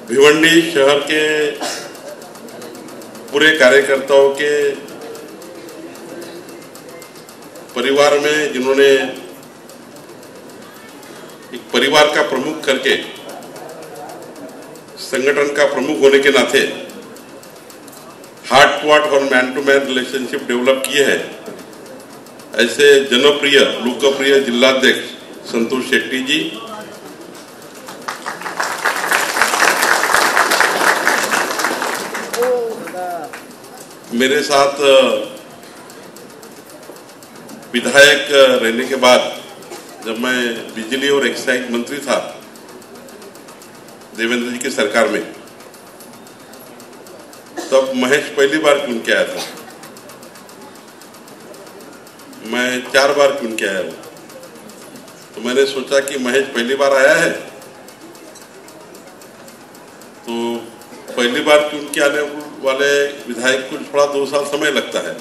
भिवंडी शहर के पूरे कार्यकर्ताओं के परिवार में, जिन्होंने एक परिवार का प्रमुख करके संगठन का प्रमुख होने के नाते हार्ट टू हार्ट और man to man relationship develop किए हैं, ऐसे जनप्रिय लोकप्रिय जिलाध्यक्ष संतोष शेट्टी जी, मेरे साथ विधायक रहने के बाद जब मैं बिजली और एक्साइज मंत्री था देवेंद्र जी की सरकार में, तब महेश पहली बार चुन के आया था। मैं 4 बार चुन के आया हूं, तो मैंने सोचा कि महेश पहली बार आया है तो पहली बार चुन के आने वाले विधायक को थोड़ा 2 साल समय लगता है।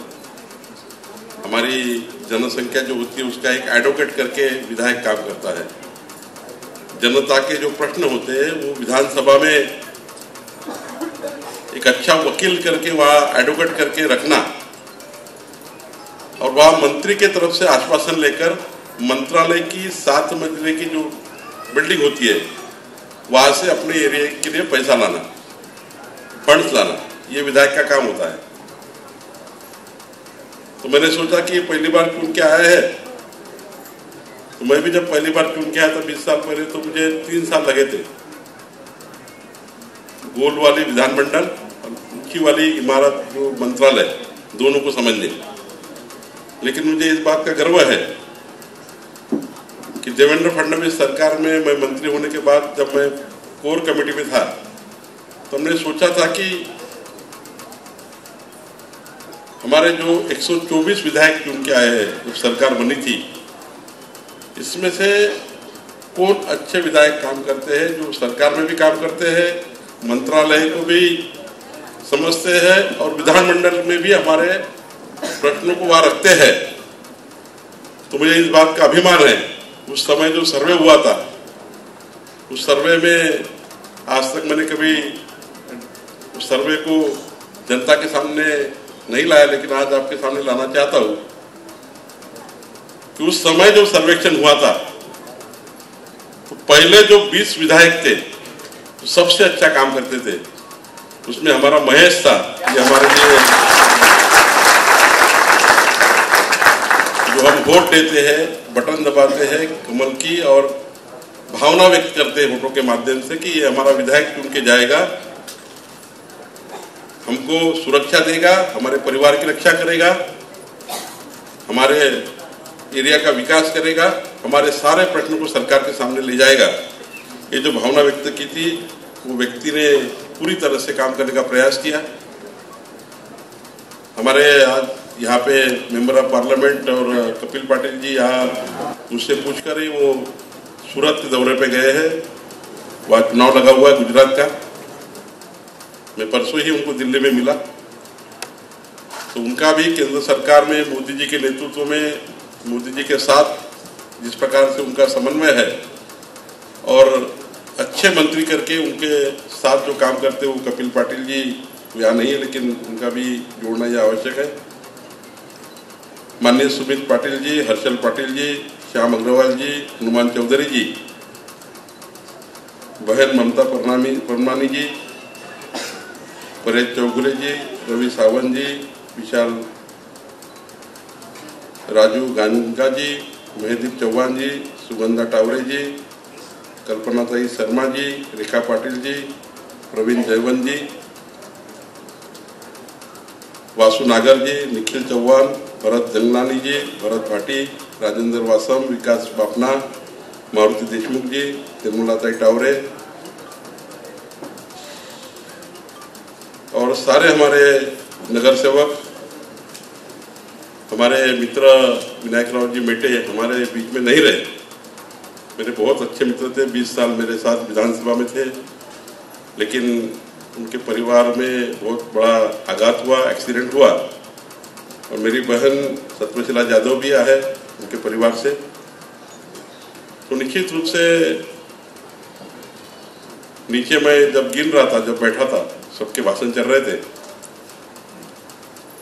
हमारी जनसंख्या जो होती है उसका एक एडवोकेट करके विधायक काम करता है। जनता के जो प्रश्न होते हैं वो विधानसभा में एक अच्छा वकील करके वहाँ एडवोकेट करके रखना और वहाँ मंत्री के तरफ से आश्वासन लेकर मंत्रालय की 7 मंजिले की जो बिल्डिंग होती है वहाँ से अपने एरिया के लिए पैसा लाना, फंड्स लाना, ये विधायक का काम होता है। तो मैंने सोचा कि पहली बार चुन के आया है, तो मैं भी जब पहली बार चुन के आया था 20 साल पहले, तो मुझे 3 साल लगे थे गोल वाली विधानमंडल और ऊंची वाली इमारत जो मंत्रालय, दोनों को समझने। लेकिन मुझे इस बात का गर्व है कि देवेंद्र फडणवीस सरकार में मैं मंत्री होने के बाद जब मैं कोर कमेटी में था तो हमने सोचा था कि हमारे जो 124 विधायक चुन के आए हैं जब सरकार बनी थी, इसमें से कौन अच्छे विधायक काम करते हैं, जो सरकार में भी काम करते हैं, मंत्रालय को भी समझते हैं और विधानमंडल में भी हमारे प्रश्नों को वहां रखते हैं। तो मुझे इस बात का अभिमान है। उस समय जो सर्वे हुआ था, उस सर्वे में आज तक मैंने कभी उस सर्वे को जनता के सामने नहीं लाया, लेकिन आज आपके सामने लाना चाहता हूं कि उस समय जो सर्वेक्षण हुआ था तो पहले जो 20 विधायक थे तो सबसे अच्छा काम करते थे, उसमें हमारा महेश था। ये हमारे लिए जो हम वोट देते हैं, बटन दबाते हैं कमल की और भावना व्यक्त करते हैं वोटों के माध्यम से कि ये हमारा विधायक चुन के जाएगा, हमको सुरक्षा देगा, हमारे परिवार की रक्षा करेगा, हमारे एरिया का विकास करेगा, हमारे सारे प्रश्नों को सरकार के सामने ले जाएगा। ये जो भावना व्यक्त की थी वो व्यक्ति ने पूरी तरह से काम करने का प्रयास किया। हमारे आज यहाँ पे मेंबर ऑफ पार्लियामेंट और कपिल पाटिल जी यहाँ मुझसे पूछकर ही वो सूरत के दौरे पे गए हैं। वहाँ चुनाव लगा हुआ है गुजरात का। मैं परसों ही उनको दिल्ली में मिला, तो उनका भी केंद्र सरकार में मोदी जी के नेतृत्व में, मोदी जी के साथ जिस प्रकार से उनका समन्वय है और अच्छे मंत्री करके उनके साथ जो काम करते हैं, वो कपिल पाटिल जी यहाँ नहीं है लेकिन उनका भी जोड़ना यह आवश्यक है। माननीय सुमित पाटिल जी, हर्षल पाटिल जी, श्याम अग्रवाल जी, हनुमान चौधरी जी, बहन ममता परमानी जी, परेश चौगुले जी, रवि सावंत जी, विशाल राजू गांगा जी, महेदीप चौहान जी, सुगंधा टावरे जी, कल्पनाताई शर्मा जी, रेखा पाटिल जी, प्रवीण जयवंत जी, वासु नागर जी, निखिल चौहान, भरत जंगलानी जी, भरत भाटी, राजेंद्र वासम, विकास बापना, मारुति देशमुख जी, निर्मलाताई टावरे और सारे हमारे नगर सेवक, हमारे मित्र विनायक राव जी मेटे हमारे बीच में नहीं रहे। मेरे बहुत अच्छे मित्र थे, 20 साल मेरे साथ विधानसभा में थे, लेकिन उनके परिवार में बहुत बड़ा आघात हुआ, एक्सीडेंट हुआ और मेरी बहन सत्यशीला यादव भी है उनके परिवार से। तो निश्चित रूप से नीचे मैं जब गिन रहा था, जब बैठा था, सबके भाषण चल रहे थे,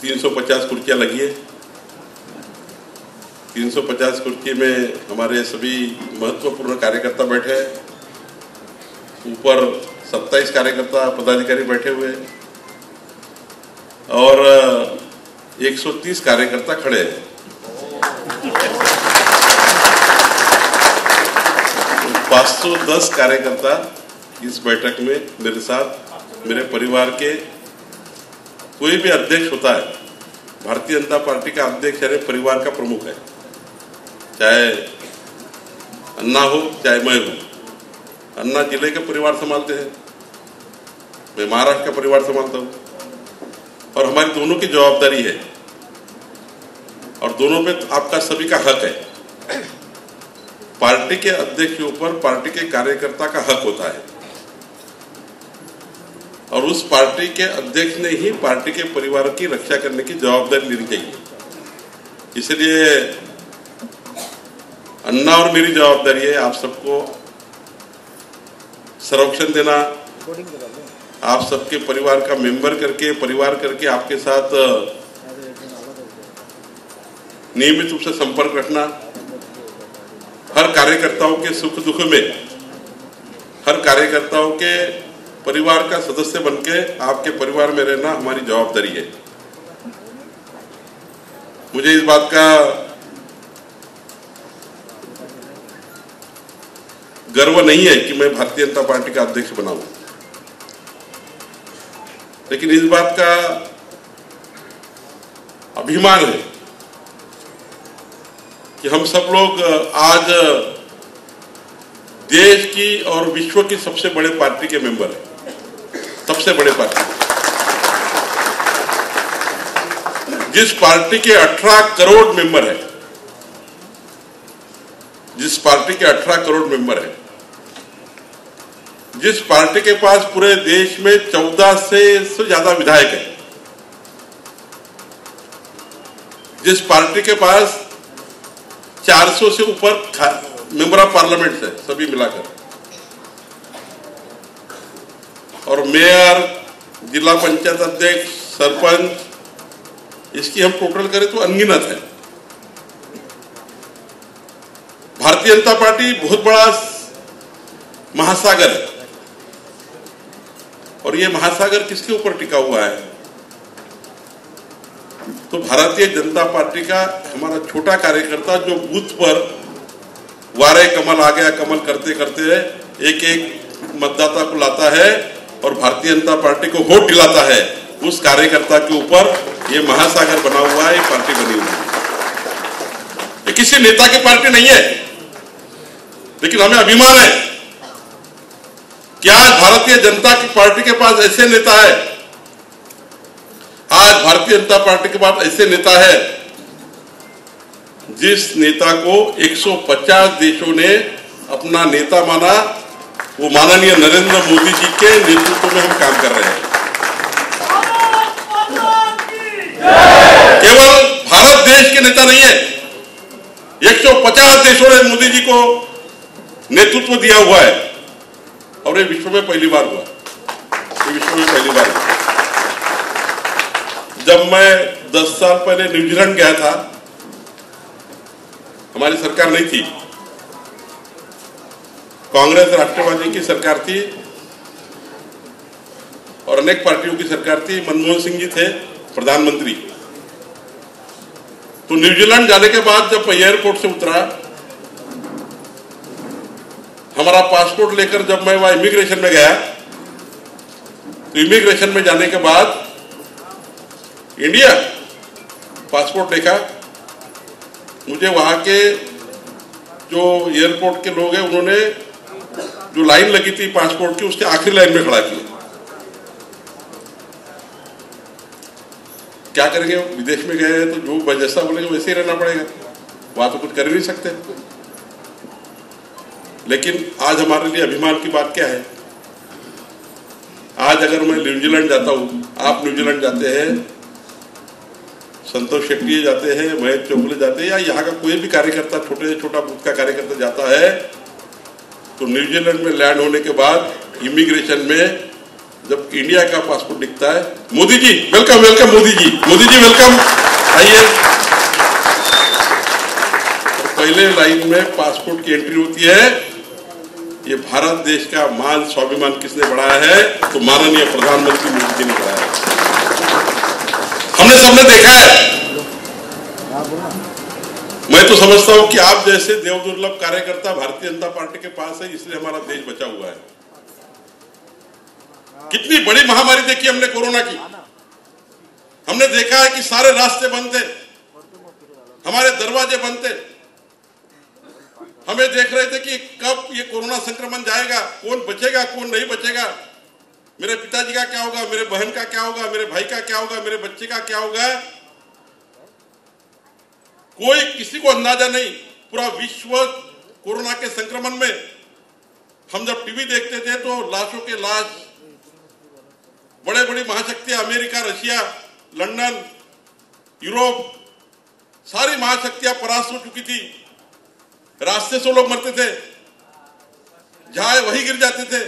350 कुर्सियां लगी है। 350 कुर्सी में हमारे सभी महत्वपूर्ण कार्यकर्ता बैठे हैं। ऊपर 27 कार्यकर्ता पदाधिकारी बैठे हुए हैं और 130 कार्यकर्ता खड़े हैं। 510 कार्यकर्ता इस बैठक में मेरे साथ, मेरे परिवार के कोई भी अध्यक्ष होता है, भारतीय जनता पार्टी का अध्यक्ष यानी परिवार का प्रमुख है, चाहे अन्ना हो चाहे मैं हूं। अन्ना जिले के परिवार संभालते हैं, मैं महाराष्ट्र का परिवार संभालता हूं और हमारी दोनों की जवाबदारी है और दोनों पे आपका सभी का हक है। पार्टी के अध्यक्ष के ऊपर पार्टी के कार्यकर्ता का हक होता है और उस पार्टी के अध्यक्ष ने ही पार्टी के परिवार की रक्षा करने की जवाबदारी लेनी चाहिए। इसलिए अन्ना और मेरी जवाबदारी है आप सबको संरक्षण देना, आप सबके परिवार का मेंबर करके, परिवार करके आपके साथ नियमित रूप से संपर्क रखना, हर कार्यकर्ताओं के सुख दुख में, हर कार्यकर्ताओं के परिवार का सदस्य बनके आपके परिवार में रहना हमारी जवाबदारी है। मुझे इस बात का गर्व नहीं है कि मैं भारतीय जनता पार्टी का अध्यक्ष बना हूं, लेकिन इस बात का अभिमान है कि हम सब लोग आज देश की और विश्व की सबसे बड़े पार्टी के मेंबर हैं, सबसे बड़े पार्टी। जिस पार्टी के 18 करोड़ मेंबर हैं, जिस पार्टी के 18 करोड़ मेंबर हैं, जिस पार्टी के पास पूरे देश में 14 से ज्यादा विधायक हैं, जिस पार्टी के पास 400 से ऊपर मेंबर ऑफ पार्लियामेंट है सभी मिलाकर, और मेयर, जिला पंचायत अध्यक्ष, सरपंच, इसकी हम टोटल करें तो अनगिनत है। भारतीय जनता पार्टी बहुत बड़ा महासागर है और ये महासागर किसके ऊपर टिका हुआ है? तो भारतीय जनता पार्टी का हमारा छोटा कार्यकर्ता जो बूथ पर वारे कमल आ गया कमल करते करते एक एक मतदाता को लाता है और भारतीय जनता पार्टी को वोट दिलाता है, उस कार्यकर्ता के ऊपर ये महासागर बना हुआ है, ये पार्टी बनी हुई है। ये किसी नेता की पार्टी नहीं है, लेकिन हमें अभिमान है कि आज भारतीय जनता की पार्टी के पास ऐसे नेता है, आज भारतीय जनता पार्टी के पास ऐसे नेता है जिस नेता को 150 देशों ने अपना नेता माना, वो माननीय नरेंद्र मोदी जी के नेतृत्व में हम काम कर रहे हैं। केवल भारत देश के नेता नहीं है, 150 देशों ने मोदी जी को नेतृत्व दिया हुआ है और ये विश्व में पहली बार हुआ, ये विश्व में पहली बार हुआ। जब मैं 10 साल पहले न्यूजीलैंड गया था, हमारी सरकार नहीं थी, कांग्रेस राष्ट्रवादी की सरकार थी और अनेक पार्टियों की सरकार थी। मनमोहन सिंह जी थे प्रधानमंत्री। तो न्यूजीलैंड जाने के बाद जब एयरपोर्ट से उतरा, हमारा पासपोर्ट लेकर जब मैं वहां इमिग्रेशन में गया, तो इमिग्रेशन में जाने के बाद इंडिया पासपोर्ट देखा, मुझे वहां के जो एयरपोर्ट के लोग हैं उन्होंने जो लाइन लगी थी पासपोर्ट की, उसके आखिरी लाइन में खड़ा किया। क्या करेंगे, विदेश में गए तो जो जैसा बोलेंगे वैसे ही रहना पड़ेगा, वहां तो कुछ कर नहीं सकते। लेकिन आज हमारे लिए अभिमान की बात क्या है? आज अगर मैं न्यूजीलैंड जाता हूं, आप न्यूजीलैंड जाते हैं, संतोष शेट्टी जाते हैं, महेश चोकले जाते हैं, या यहाँ का कोई भी कार्यकर्ता, छोटे से छोटा बूथ का कार्यकर्ता जाता है, तो न्यूजीलैंड में लैंड होने के बाद इमिग्रेशन में जब इंडिया का पासपोर्ट दिखता है, Modi ji welcome, welcome Modi ji welcome, आइए। तो पहले लाइन में पासपोर्ट की एंट्री होती है। ये भारत देश का मान स्वाभिमान किसने बढ़ाया है? तो माननीय प्रधानमंत्री मोदी जी ने बढ़ाया है। हमने सबने देखा है। मैं तो समझता हूं कि आप जैसे देवदुर्लभ कार्यकर्ता भारतीय जनता पार्टी के पास है, इसलिए हमारा देश बचा हुआ है। कितनी बड़ी महामारी देखी हमने कोरोना की। हमने देखा है कि सारे रास्ते बंद थे, हमारे दरवाजे बंद थे। हमें देख रहे थे कि कब ये कोरोना संक्रमण जाएगा, कौन बचेगा कौन नहीं बचेगा, मेरे पिताजी का क्या होगा, मेरे बहन का क्या होगा, मेरे भाई का क्या होगा, मेरे बच्चे का क्या होगा। कोई किसी को अंदाजा नहीं। पूरा विश्व कोरोना के संक्रमण में, हम जब टीवी देखते थे तो लाशों के लाश, बड़े बड़ी महाशक्तियां अमेरिका, रशिया, लंदन, यूरोप, सारी महाशक्तियां परास्त हो चुकी थी। रास्ते से लोग मरते थे, जहां वही गिर जाते थे।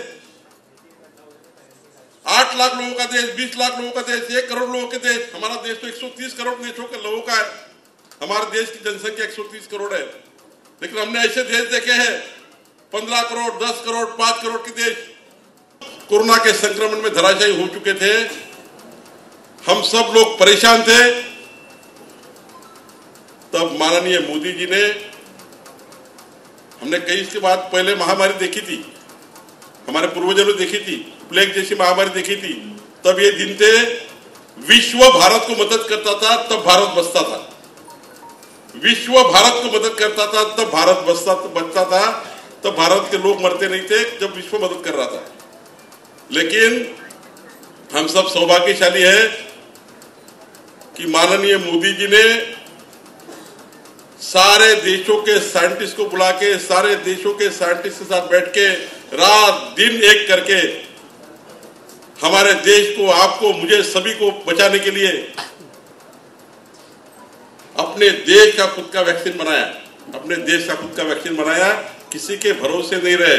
8 लाख लोगों का देश, 20 लाख लोगों का देश, 1 करोड़ लोगों के देश। हमारा देश तो 130 करोड़ देशों के लोगों का है। हमारे देश की जनसंख्या 130 करोड़ है, लेकिन हमने ऐसे देश देखे हैं 15 करोड़, 10 करोड़, 5 करोड़ के देश कोरोना के संक्रमण में धराशायी हो चुके थे। हम सब लोग परेशान थे। तब माननीय मोदी जी ने, हमने कई इसके बाद पहले महामारी देखी थी, हमारे पूर्वजों ने देखी थी, प्लेग जैसी महामारी देखी थी। तब ये दिन थे, विश्व भारत को मदद करता था तब भारत बचता था। विश्व भारत को मदद करता था तब भारत बचता था। तब भारत के लोग मरते नहीं थे जब विश्व मदद कर रहा था। लेकिन हम सब सौभाग्यशाली है कि माननीय मोदी जी ने सारे देशों के साइंटिस्ट को बुला के, सारे देशों के साइंटिस्ट के साथ बैठ के, रात दिन एक करके हमारे देश को, आपको, मुझे, सभी को बचाने के लिए अपने देश का खुद का वैक्सीन बनाया। अपने देश का खुद का वैक्सीन बनाया, किसी के भरोसे नहीं रहे।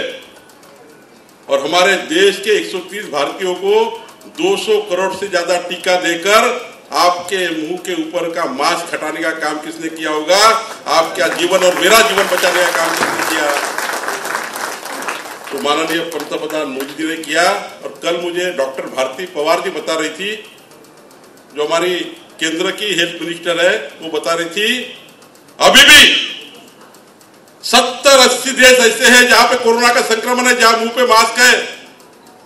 और हमारे देश के 130 भारतीयों को 200 करोड़ से ज्यादा टीका देकर आपके मुंह के ऊपर का मास्क हटाने का काम किसने किया होगा? आपका जीवन और मेरा जीवन बचाने का काम किसने किया? तो माननीय पंतप्रधान मोदी जी ने किया। और कल मुझे डॉक्टर भारती पवार जी बता रही थी, जो हमारी केंद्र की हेल्थ मिनिस्टर है, वो बता रही थी अभी भी 70-80 देश ऐसे हैं जहां पे कोरोना का संक्रमण है, जहां मुंह पे मास्क है।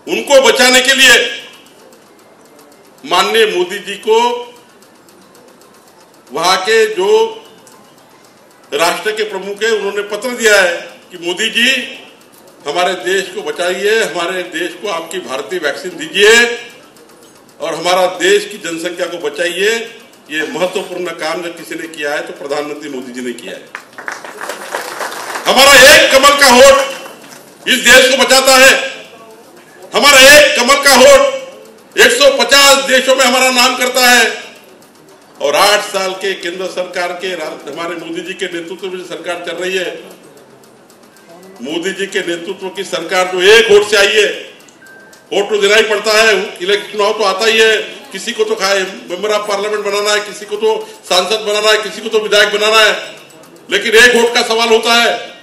उनको बचाने के लिए माननीय मोदी जी को वहां के जो राष्ट्र के प्रमुख है, उन्होंने पत्र दिया है कि मोदी जी हमारे देश को बचाइए, हमारे देश को आपकी भारतीय वैक्सीन दीजिए और हमारा देश की जनसंख्या को बचाइए। ये महत्वपूर्ण काम जब किसी ने किया है तो प्रधानमंत्री मोदी जी ने किया है। हमारा एक कमल का होठ इस देश को बचाता है। हमारा एक कमल का होठ 150 देशों में हमारा नाम करता है। और 8 साल के केंद्र सरकार के, हमारे मोदी जी के नेतृत्व में सरकार चल रही है। मोदी जी के नेतृत्व की सरकार जो एक वोट से आई है, वोट तो देना ही पड़ता है, इलेक्शन चुनाव तो आता ही है। किसी को तो मेंबर ऑफ पार्लियामेंट बनाना है, किसी को तो सांसद बनाना है, किसी को तो विधायक बनाना है। लेकिन एक वोट का सवाल होता है,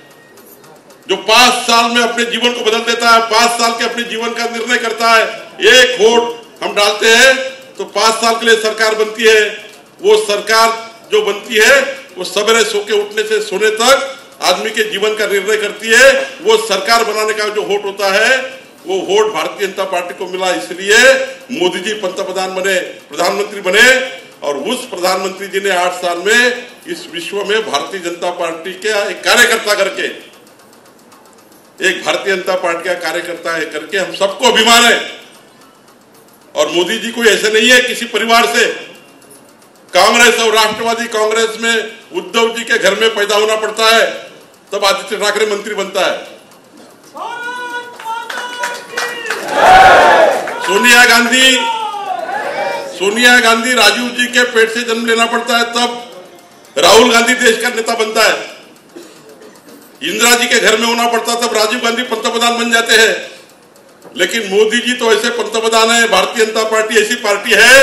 जो 5 साल में अपने जीवन को बदल देता है, 5 साल के अपने जीवन का निर्णय करता है। एक वोट हम डालते हैं तो 5 साल के लिए सरकार बनती है। वो सरकार जो बनती है वो सवेरे सो के उठने से सोने तक आदमी के जीवन का निर्णय करती है। वो सरकार बनाने का जो वोट होता है, वो वोट भारतीय जनता पार्टी को मिला। इसलिए मोदी जी पंतप्रधान बने, प्रधानमंत्री बने। और उस प्रधानमंत्री जी ने 8 साल में इस विश्व में भारतीय जनता पार्टी के एक कार्यकर्ता करके, एक भारतीय जनता पार्टी का कार्यकर्ता है करके हम सबको अभिमान है। और मोदी जी कोई ऐसे नहीं है किसी परिवार से। कांग्रेस और राष्ट्रवादी कांग्रेस में उद्धव जी के घर में पैदा होना पड़ता है, तब आदित्य ठाकरे मंत्री बनता है। सोनिया गांधी राजीव जी के पेट से जन्म लेना पड़ता है, तब राहुल गांधी देश का नेता बनता है। इंदिरा जी के घर में होना पड़ता, तब राजीव गांधी पंतप्रधान बन जाते हैं। लेकिन मोदी जी तो ऐसे पंतप्रधान है, भारतीय जनता पार्टी ऐसी पार्टी है,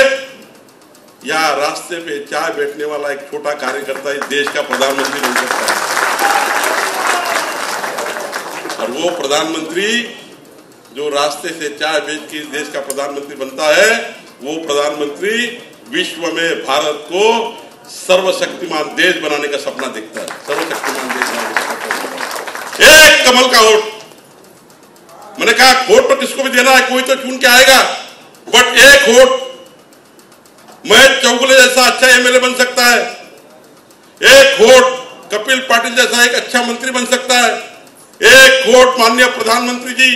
या रास्ते पे चाय बैठने वाला एक छोटा कार्यकर्ता इस देश का प्रधानमंत्री बन सकता है। और वो प्रधानमंत्री जो रास्ते से चाय बेच के इस देश का प्रधानमंत्री बनता है, वो प्रधानमंत्री विश्व में भारत को सर्वशक्तिमान देश बनाने का सपना देखता है। सर्वशक्तिमान देश बनाने का सपना। एक कमल का वोट, मैंने कहा वोट तो किसको भी देना है, कोई तो चुन के आएगा, बट एक वोट महेश चौगुले जैसा अच्छा एमएलए बन सकता है, एक वोट कपिल पाटिल जैसा एक अच्छा मंत्री बन सकता है, एक वोट माननीय प्रधानमंत्री जी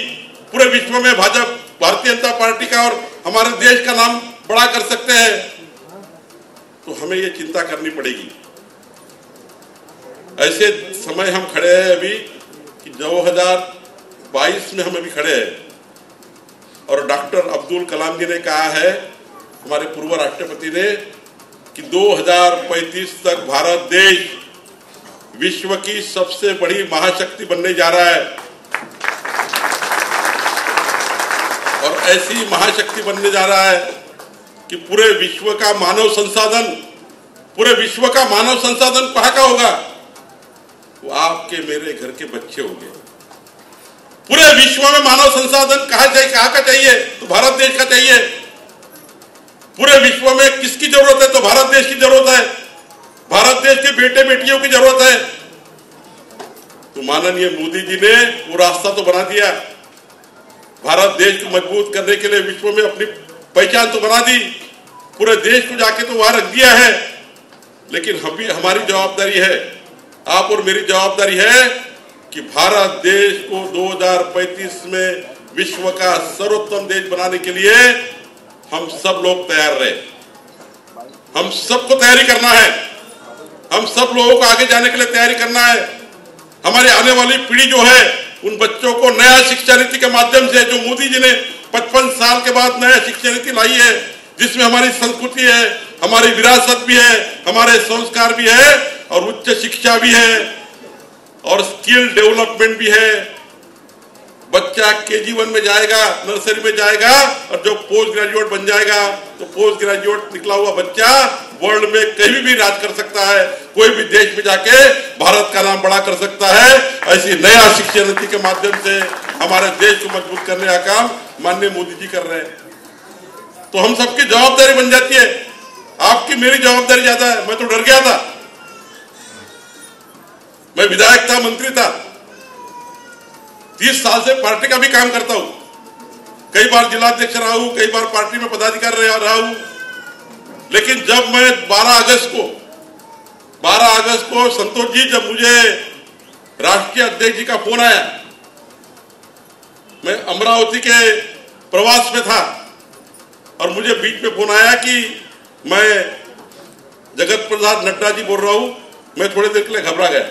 पूरे विश्व में भाजपा भारतीय जनता पार्टी का और हमारे देश का नाम बड़ा कर सकते हैं। तो हमें ये चिंता करनी पड़ेगी। ऐसे समय हम खड़े हैं अभी कि 2022 में हम अभी खड़े हैं और डॉक्टर अब्दुल कलाम जी ने कहा है, हमारे पूर्व राष्ट्रपति ने, कि 2035 तक भारत देश विश्व की सबसे बड़ी महाशक्ति बनने जा रहा है। और ऐसी महाशक्ति बनने जा रहा है कि पूरे विश्व का मानव संसाधन कहाँ का होगा? वो आपके मेरे घर के बच्चे होंगे। पूरे विश्व में मानव संसाधन कहाँ का चाहिए? तो भारत देश का चाहिए। पूरे विश्व में किसकी जरूरत है? तो भारत देश की जरूरत है। भारत देश के बेटे बेटियों की जरूरत है। तो माननीय मोदी जी ने वो रास्ता तो बना दिया, भारत देश को मजबूत करने के लिए विश्व में अपनी पहचान तो बना दी, पूरे देश को जाके तो वहां रख दिया है। लेकिन हमारी जवाबदारी है, आप और मेरी जवाबदारी है कि भारत देश को 2035 में विश्व का सर्वोत्तम देश बनाने के लिए हम सब लोग तैयार रहे। हम सबको तैयारी करना है, हम सब लोगों को आगे जाने के लिए तैयारी करना है। हमारी आने वाली पीढ़ी जो है, उन बच्चों को नया शिक्षा नीति के माध्यम से, जो मोदी जी ने 55 साल के बाद नया शिक्षा नीति लाई है, जिसमें हमारी संस्कृति है, हमारी विरासत भी है, हमारे संस्कार भी है, और उच्च शिक्षा भी है, और स्किल डेवलपमेंट भी है। बच्चा KG1 में जाएगा, नर्सरी में जाएगा, और जो पोस्ट ग्रेजुएट बन जाएगा, तो पोस्ट ग्रेजुएट निकला हुआ बच्चा वर्ल्ड में कहीं भी राज कर सकता है, कोई भी देश में जाके भारत का नाम बड़ा कर सकता है। ऐसी नया शिक्षा नीति के माध्यम से हमारे देश को मजबूत करने का काम माननीय मोदी जी कर रहे हैं। तो हम सबकी जवाबदारी बन जाती है। आपकी मेरी जवाबदारी ज्यादा है। मैं तो डर गया था, मैं विधायक था, मंत्री था, 30 साल से पार्टी का भी काम करता हूं, कई बार जिलाध्यक्ष रहा हूं, कई बार पार्टी में पदाधिकारी रहा हूं। लेकिन जब मैं 12 अगस्त को संतोष जी, जब मुझे राष्ट्रीय अध्यक्ष जी का फोन आया, मैं अमरावती के प्रवास में था और मुझे बीच में फोन आया कि मैं जगत प्रसाद नड्डा जी बोल रहा हूं। मैं थोड़ी देर के लिए घबरा गया,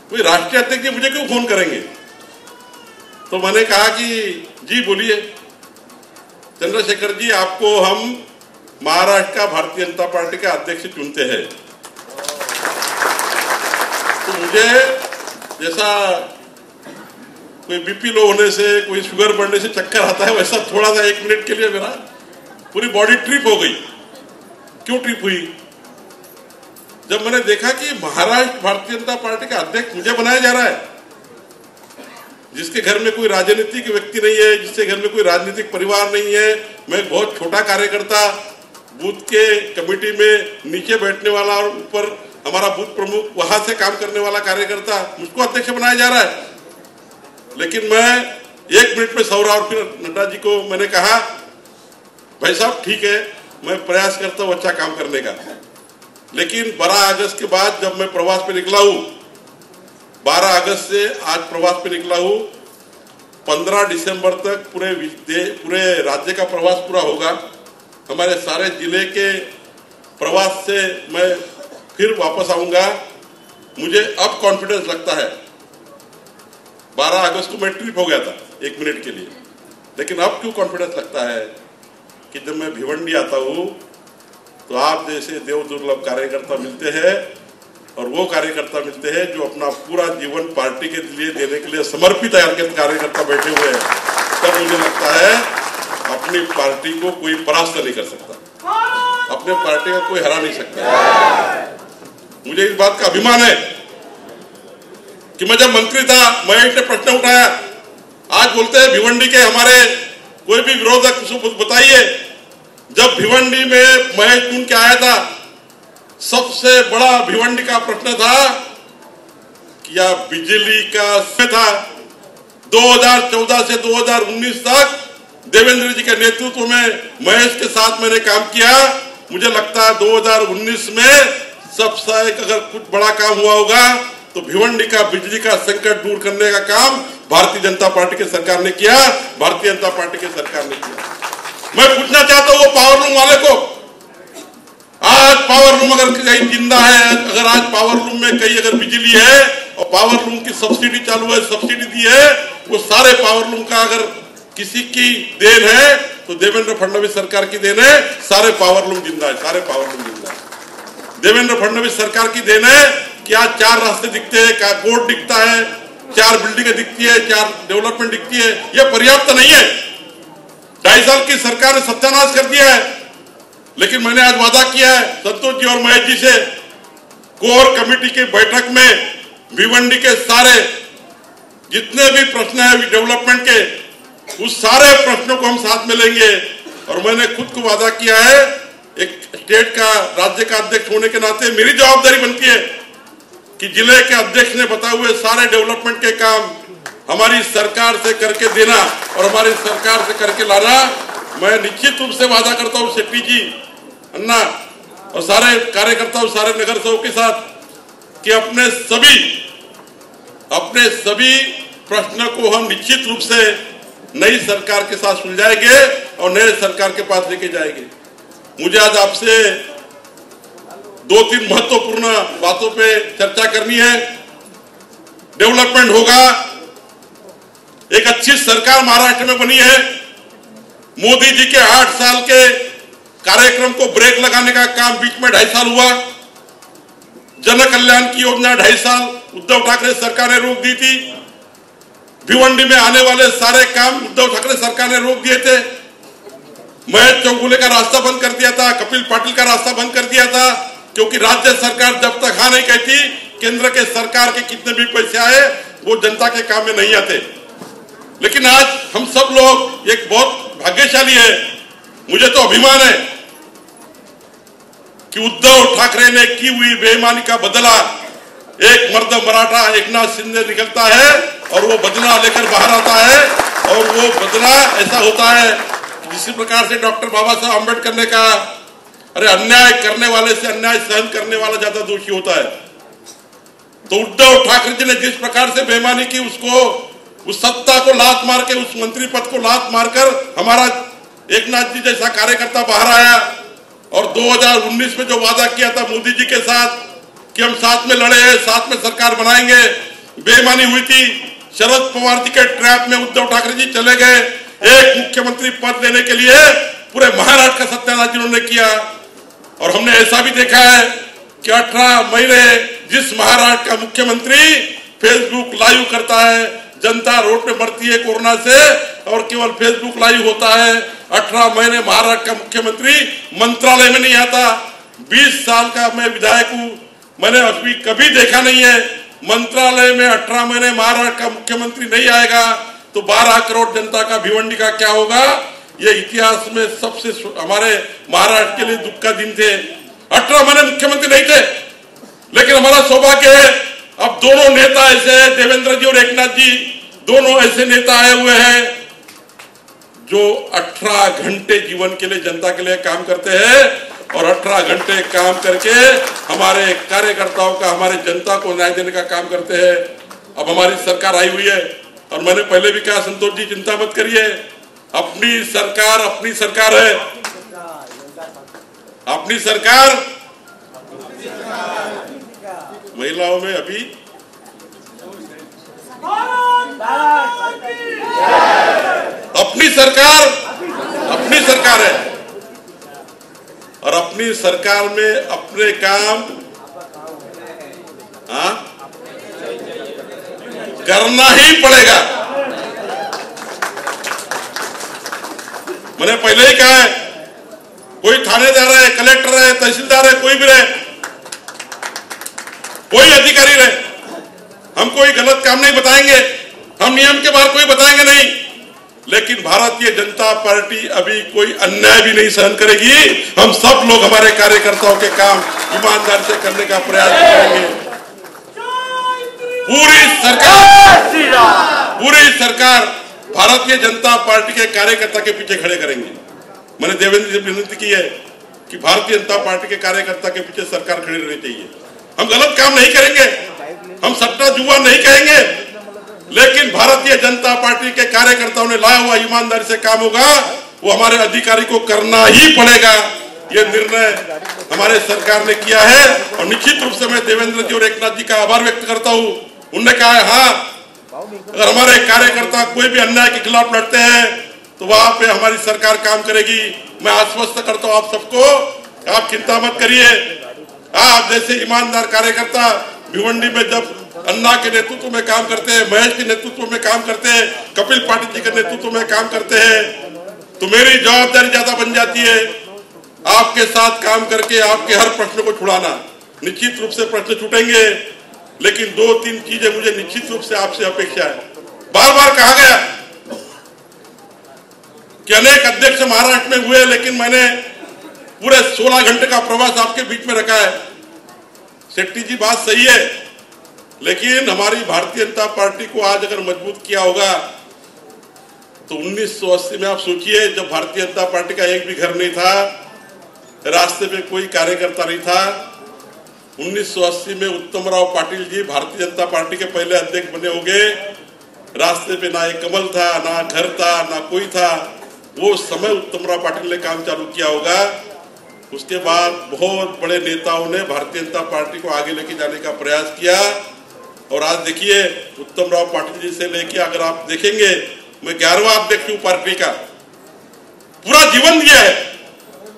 कोई राष्ट्रीय अध्यक्ष जी मुझे क्यों फोन करेंगे? तो मैंने कहा कि जी बोलिए चंद्रशेखर जी, आपको हम महाराष्ट्र का भारतीय जनता पार्टी का अध्यक्ष चुनते हैं। तो मुझे जैसा कोई बीपी लो होने से, कोई शुगर बढ़ने से चक्कर आता है, वैसा थोड़ा सा 1 मिनट के लिए मेरा पूरी बॉडी ट्रिप हो गई। क्यों ट्रिप हुई? जब मैंने देखा कि महाराष्ट्र भारतीय जनता पार्टी का अध्यक्ष मुझे बनाया जा रहा है, जिसके घर में कोई राजनीतिक व्यक्ति नहीं है, जिसके घर में कोई राजनीतिक परिवार नहीं है, मैं एक बहुत छोटा कार्यकर्ता, बूथ के कमेटी में नीचे बैठने वाला और ऊपर हमारा बूथ प्रमुख, वहां से काम करने वाला कार्यकर्ता, मुझको अध्यक्ष बनाया जा रहा है। लेकिन मैं 1 मिनट में सौरा और फिर नड्डा जी को मैंने कहा, भाई साहब ठीक है, मैं प्रयास करता हूं अच्छा काम करने का। लेकिन 12 अगस्त के बाद जब मैं प्रवास पे निकला हूं, 12 अगस्त से आज प्रवास पे निकला हूं, 15 दिसंबर तक पूरे राज्य का प्रवास पूरा होगा। हमारे सारे जिले के प्रवास से मैं फिर वापस आऊंगा। मुझे अब कॉन्फिडेंस लगता है। 12 अगस्त को मैं ट्रिप हो गया था 1 मिनट के लिए, लेकिन अब क्यों कॉन्फिडेंस लगता है कि जब मैं भिवंडी आता हूं तो आप जैसे देव दुर्लभ कार्यकर्ता मिलते हैं और वो कार्यकर्ता मिलते हैं जो अपना पूरा जीवन पार्टी के लिए देने के लिए समर्पित कार्यकर्ता बैठे हुए हैं, तब मुझे लगता है अपनी पार्टी को कोई परास्त नहीं कर सकता, अपने पार्टी का कोई हरा नहीं सकता। मुझे इस बात का अभिमान है कि मैं जब मंत्री था, महेश ने प्रश्न उठाया, आज बोलते हैं भिवंडी के हमारे कोई भी विरोधक बताइए, जब भिवंडी में महेश चुन के आया था, सबसे बड़ा भिवंडी का प्रश्न था कि या बिजली का था। 2014 से 2019 तक देवेंद्र जी के नेतृत्व में महेश के साथ मैंने काम किया। मुझे लगता है 2019 में सबसे अगर कुछ बड़ा काम हुआ होगा तो भिवंडी का बिजली का संकट दूर करने का काम भारतीय जनता पार्टी की सरकार ने किया, भारतीय जनता पार्टी की सरकार ने किया। मैं पूछना चाहता हूं वो पावर लूम वाले को, आज पावर लूम अगर कहीं जिंदा है, अगर आज पावर लूम में कहीं अगर बिजली है और पावर लूम की सब्सिडी चालू है, सब्सिडी दी है, वो सारे पावर लूम का अगर किसी की देन है तो देवेंद्र फडणवीस सरकार की देन है। सारे पावर लूम जिंदा है, सारे पावर लूम जिंदा है। देवेंद्र फडणवीस सरकार की देन है कि आज 4 रास्ते दिखते हैं, बोर्ड दिखता है, 4 बिल्डिंगें दिखती है, 4 डेवलपमेंट दिखती है। यह पर्याप्त नहीं है। 2.5 साल की सरकार ने सत्यानाश कर दिया है, लेकिन मैंने आज वादा किया है संतोष जी और महेश जी से, कोर कमेटी की बैठक में भिवंडी के सारे जितने भी प्रश्न है डेवलपमेंट के, उस सारे प्रश्नों को हम साथ में लेंगे। और मैंने खुद को वादा किया है, एक स्टेट का, राज्य का अध्यक्ष होने के नाते मेरी जवाबदारी बनती है कि जिले के अध्यक्ष ने बताए हुए सारे डेवलपमेंट के काम हमारी सरकार से करके देना और हमारी सरकार से करके लाना। मैं निश्चित रूप से वादा करता हूं शेट्टी जी, अन्ना और सारे कार्यकर्ताओं, सारे नगर सेवकों के साथ कि अपने सभी प्रश्नों को हम निश्चित रूप से नई सरकार के साथ सुलझाएंगे और नए सरकार के पास लेके जाएंगे। मुझे आज आपसे 2-3 महत्वपूर्ण बातों पे चर्चा करनी है। डेवलपमेंट होगा, एक अच्छी सरकार महाराष्ट्र में बनी है। मोदी जी के 8 साल के कार्यक्रम को ब्रेक लगाने का काम बीच में 2.5 साल हुआ। जन कल्याण की योजना 2.5 साल उद्धव ठाकरे सरकार ने रोक दी थी। भिवंडी में आने वाले सारे काम उद्धव ठाकरे सरकार ने रोक दिए थे। महेश चौगुले का रास्ता बंद कर दिया था, कपिल पाटिल का रास्ता बंद कर दिया था, क्योंकि राज्य सरकार जब तक हाँ नहीं कहती, केंद्र के सरकार के कितने भी पैसे आए वो जनता के काम में नहीं आते। लेकिन आज हम सब लोग एक बहुत भाग्यशाली है, मुझे तो अभिमान है कि उद्धव ठाकरे ने की हुई बेईमानी का बदला एक मर्द मराठा एकनाथ शिंदे निकलता है और वो बदला लेकर बाहर आता है। और वो बदला ऐसा होता है कि जिस प्रकार से डॉक्टर बाबा साहब अम्बेडकर ने कहा, अरे अन्याय करने वाले से अन्याय सहन करने वाला ज्यादा दोषी होता है। तो उद्धव ठाकरे जी ने जिस प्रकार से बेईमानी की, उसको उस सत्ता को लात मार के, उस मंत्री पद को लात मारकर हमारा एकनाथ जी जैसा कार्यकर्ता बाहर आया और 2019 में जो वादा किया था मोदी जी के साथ कि हम साथ में लड़े हैं, साथ में सरकार बनाएंगे, बेईमानी हुई थी। शरद पवार जी के ट्रैप में उद्धव ठाकरे जी चले गए। एक मुख्यमंत्री पद लेने के लिए पूरे महाराष्ट्र का सत्यानाश जिन्होंने किया। और हमने ऐसा भी देखा है कि 18 महीने जिस महाराष्ट्र का मुख्यमंत्री फेसबुक लाइव करता है, जनता रोड पे मरती है कोरोना से और केवल फेसबुक लाइव होता है। 18 महीने महाराष्ट्र का मुख्यमंत्री मंत्रालय में नहीं आता। 20 साल का मैं विधायक हूं, मैंने अभी कभी देखा नहीं है मंत्रालय में 18 महीने महाराष्ट्र का मुख्यमंत्री नहीं आएगा तो 12 करोड़ जनता का भिवंडी का क्या होगा। ये इतिहास में सबसे हमारे महाराष्ट्र के लिए दुख का दिन थे। 18 महीने मुख्यमंत्री नहीं थे, लेकिन हमारा सौभाग्य है अब दोनों नेता ऐसे हैं, देवेंद्र जी और एकनाथ जी, दोनों ऐसे नेता आए हुए हैं जो 18 घंटे जीवन के लिए, जनता के लिए काम करते हैं और 18 घंटे काम करके हमारे कार्यकर्ताओं का, हमारे जनता को न्याय देने का काम करते हैं। अब हमारी सरकार आई हुई है और मैंने पहले भी कहा संतोष जी चिंता मत करिए, अपनी सरकार है, अपनी सरकार। महिलाओं में अभी अपनी सरकार है और अपनी सरकार में अपने काम करना ही पड़ेगा। मैंने पहले ही कहा है, कोई थानेदार है, कलेक्टर है, तहसीलदार है, कोई भी रहे, कोई अधिकारी रहे, हम कोई गलत काम नहीं बताएंगे, हम नियम के बाहर कोई बताएंगे नहीं, लेकिन भारतीय जनता पार्टी अभी कोई अन्याय भी नहीं सहन करेगी। हम सब लोग हमारे कार्यकर्ताओं के काम ईमानदारी से करने का प्रयास करेंगे। पूरी सरकार भारतीय जनता पार्टी के कार्यकर्ता के पीछे खड़े करेंगे। मैंने देवेंद्र जी से विनती की है कि भारतीय जनता पार्टी के कार्यकर्ता के पीछे सरकार खड़ी रहनी चाहिए। हम गलत काम नहीं करेंगे, हम सट्टा जुआ नहीं कहेंगे, लेकिन भारतीय जनता पार्टी के कार्यकर्ताओं ने लाया हुआ ईमानदारी से काम होगा, वो हमारे अधिकारी को करना ही पड़ेगा। ये निर्णय हमारे सरकार ने किया है और निश्चित रूप से मैं देवेंद्र जी और एकनाथ जी का आभार व्यक्त करता हूं। उन्होंने कहा है हाँ, अगर हमारे कार्यकर्ता कोई भी अन्याय के खिलाफ लड़ते हैं तो वहां पे हमारी सरकार काम करेगी। मैं आश्वस्त करता हूं आप सबको, आप चिंता मत करिए। आप जैसे ईमानदार कार्यकर्ता भिवंडी में जब अन्ना के नेतृत्व में काम करते हैं, महेश के नेतृत्व में काम करते हैं, कपिल पाटिल जी के नेतृत्व में काम करते हैं, तो मेरी जवाबदारी ज्यादा बन जाती है आपके साथ काम करके आपके हर प्रश्न को छुड़ाना। निश्चित रूप से प्रश्न छूटेंगे, लेकिन 2-3 चीजें मुझे निश्चित रूप से आपसे अपेक्षा है। बार बार कहा गया कि अनेक अध्यक्ष महाराष्ट्र में हुए, लेकिन मैंने पूरे 16 घंटे का प्रवास आपके बीच में रखा है। शेट्टी जी बात सही है, लेकिन हमारी भारतीय जनता पार्टी को आज अगर मजबूत किया होगा तो 1980 में आप सोचिए, जब भारतीय जनता पार्टी का एक भी घर नहीं था, रास्ते पे कोई कार्यकर्ता नहीं था, 1980 में उत्तमराव पाटिल जी भारतीय जनता पार्टी के पहले अध्यक्ष बने होंगे। रास्ते पे ना एक कमल था, ना घर था, ना कोई था। वो समय उत्तमराव पाटिल ने काम चालू किया होगा। उसके बाद बहुत बड़े नेताओं ने भारतीय जनता पार्टी को आगे लेके जाने का प्रयास किया और आज देखिए उत्तमराव पाटिल जी से लेके अगर आप देखेंगे, मैं 11वां अध्यक्ष हूं पार्टी का, पूरा जीवन दिया है।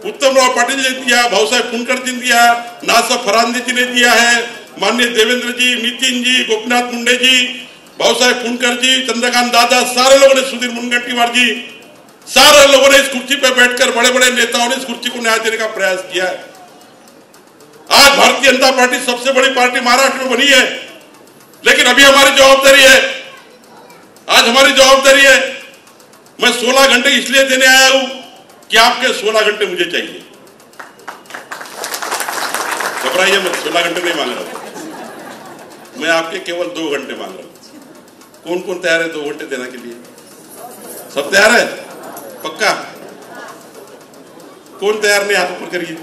उत्तमराव पाटिल जी ने दिया, भाऊसाहेब फुंडकर जी ने दिया, नासफ फरांदे जी ने दिया है, माननीय देवेंद्र जी, नितिन जी, गोपीनाथ मुंडे जी, भाऊसाहेब फुंडकर जी, चंद्रकांत दादा, सारे लोगों ने, सुधीर मुनगंटीवार जी, सारे लोगों ने इस कुर्सी पे बैठकर, बड़े बड़े नेताओं ने इस कुर्सी को न्याय देने का प्रयास किया है। आज भारतीय जनता पार्टी सबसे बड़ी पार्टी महाराष्ट्र में बनी है, लेकिन अभी हमारी जवाबदारी है, आज हमारी जवाबदारी है, मैं 16 घंटे इसलिए देने आया हूं कि आपके 16 घंटे मुझे चाहिए। घबराइए मत, 16 घंटे नहीं मांग रहा, मैं आपके केवल 2 घंटे मांग रहा हूं। कौन कौन तैयार है 2 घंटे देने के लिए? सब तैयार है? पक्का? कौन तैयार नहीं, हाथ ऊपर करिए।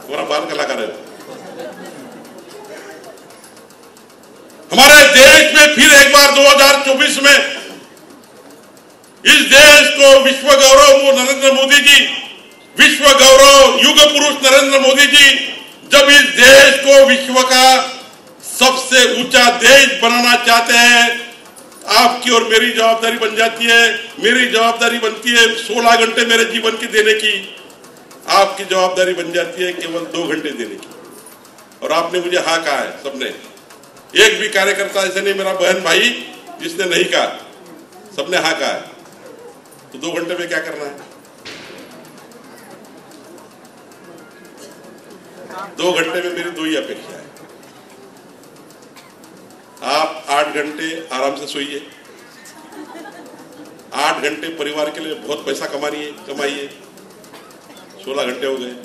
हमारा बाल कलाकार है। हमारे देश में फिर एक बार 2024 में इस देश को विश्व गौरव नरेंद्र मोदी जी, विश्व गौरव युग पुरुष नरेंद्र मोदी जी जब इस देश को विश्व का सबसे ऊंचा देश बनाना चाहते हैं, आपकी और मेरी जवाबदारी बन जाती है। मेरी जवाबदारी बनती है 16 घंटे मेरे जीवन की देने की, आपकी जवाबदारी बन जाती है केवल 2 घंटे देने की। और आपने मुझे हाँ कहा है, सबने, एक भी कार्यकर्ता ऐसे नहीं मेरा बहन भाई जिसने नहीं कहा, सबने हाँ कहा है। तो 2 घंटे में क्या करना है? 2 घंटे में मेरी 2 ही अपेक्षा है। आप 8 घंटे आराम से सोइए, 8 घंटे परिवार के लिए बहुत पैसा कमाइए, 16 घंटे हो गए।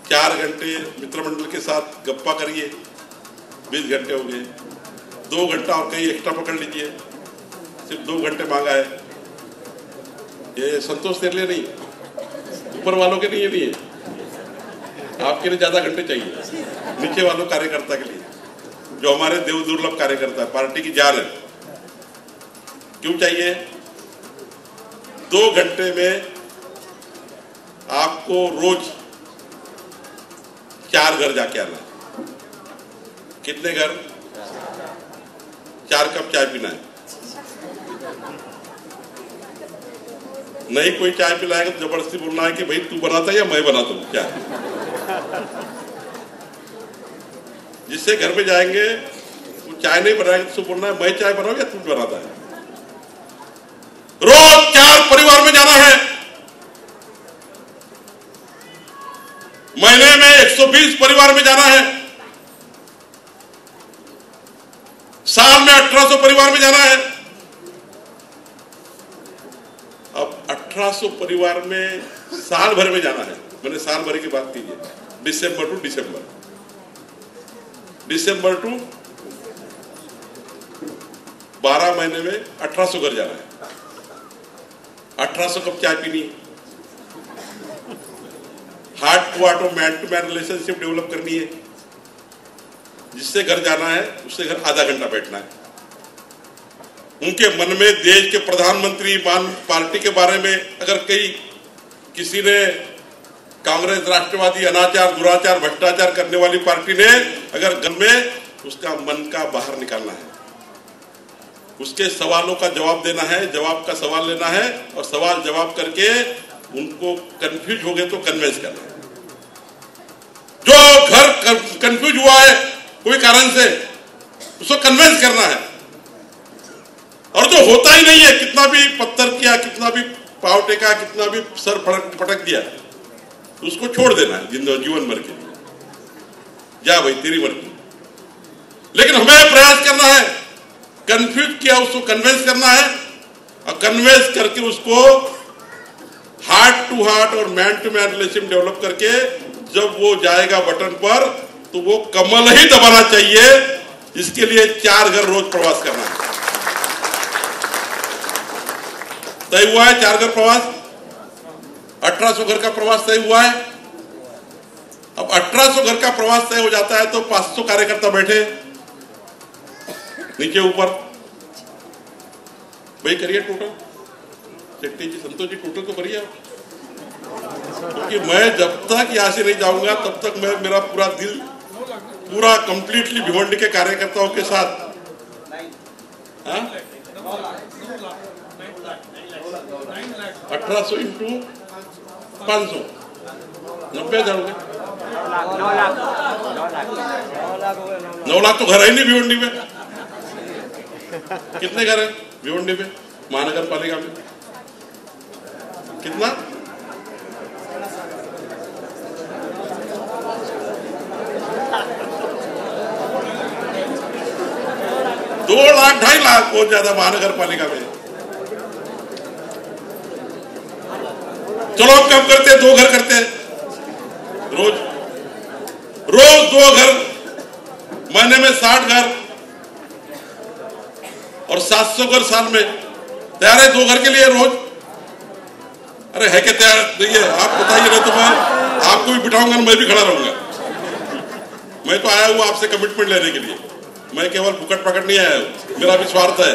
4 घंटे मित्रमंडल के साथ गप्पा करिए, 20 घंटे हो गए। 2 घंटा और कहीं एक्स्ट्रा पकड़ लीजिए, सिर्फ 2 घंटे मांगा है। ये संतोष तेरे लिए नहीं, ऊपर वालों के लिए नहीं है, आपके लिए ज्यादा घंटे चाहिए, नीचे वालों कार्यकर्ता के लिए, जो हमारे देव दुर्लभ कार्यकर्ता पार्टी की जान है। क्यों चाहिए? 2 घंटे में आपको रोज 4 घर जाके आना है। कितने घर? 4 कप चाय पीना है। नहीं कोई चाय पिलाएगा तो जबरदस्ती बोलना है कि भाई तू बनाता है या मैं बनाता हूं क्या? जिससे घर में जाएंगे वो चाय नहीं बनाएंगे तो बोलना है मैं चाय बनाऊं या तू बनाता है। रोज 4 परिवार में जाना है, महीने में 120 परिवार में जाना है, साल में 1800 परिवार में जाना है। अब 1800 परिवार में साल भर में जाना है, मैंने साल भर की बात कीजिए, दिसंबर टू दिसंबर, दिसंबर टू 12 महीने में 1800 घर जाना है। 1800 कप चाय पीनी है, हार्ट टू हार्ट और man to man relationship develop करनी है। जिससे घर जाना है उससे घर आधा घंटा बैठना है। उनके मन में देश के प्रधानमंत्री पार्टी के बारे में अगर किसी ने कांग्रेस राष्ट्रवादी अनाचार दुराचार भ्रष्टाचार करने वाली पार्टी ने अगर घर में उसका मन का बाहर निकालना है, उसके सवालों का जवाब देना है, जवाब का सवाल लेना है और सवाल जवाब करके उनको कंफ्यूज हो गए तो कन्विंस करना है। जो घर कंफ्यूज हुआ है कोई कारण से उसको कन्विंस करना है, और जो होता ही नहीं है, कितना भी पत्थर किया, कितना भी पाव टेका, कितना भी सर पटक दिया, उसको छोड़ देना है जीवन भर के लिए। जा भाई तेरी मर्जी। लेकिन हमें प्रयास करना है, कंफ्यूज किया उसको कन्विंस करना है और कन्विंस करके उसको हार्ट टू हार्ट और man to man relation develop करके जब वो जाएगा बटन पर तो वो कमल ही दबाना चाहिए। इसके लिए 4 घर रोज प्रवास करना है। तय हुआ है 4 घर प्रवास, 1800 घर का प्रवास तय हुआ है। अब 1800 घर का प्रवास तय हो जाता है तो 500 कार्यकर्ता बैठे नीचे ऊपर, भाई करिए टोटल, शेट्टी जी संतोष जी टोटल तो करिए, क्योंकि मैं जब तक यहां से नहीं जाऊंगा तब तक मेरा पूरा दिल पूरा कंप्लीटली भिवंडी के कार्यकर्ताओं के साथ 1800 इंटू 500 90,000 हो गए। 9 लाख तो घर है नहीं भिवंडी में। कितने घर है भिवंडी में महानगर पालिका में? कितना? 2 लाख 2.5 लाख बहुत ज्यादा महानगर पालिका में। चलो हम कम करते 2 घर करते हैं रोज 2 घर, महीने में 60 घर और 700 घर साल में। तैयार है 2 घर के लिए रोज? अरे है क्या तैयार? नहीं है आप बताइए ना, तो मैं आपको भी बिठाऊंगा, मैं भी खड़ा रहूंगा। मैं तो आया हूं आपसे कमिटमेंट लेने के लिए, मैं केवल फुकट पकड़ नहीं आया हूं, मेरा भी स्वार्थ है।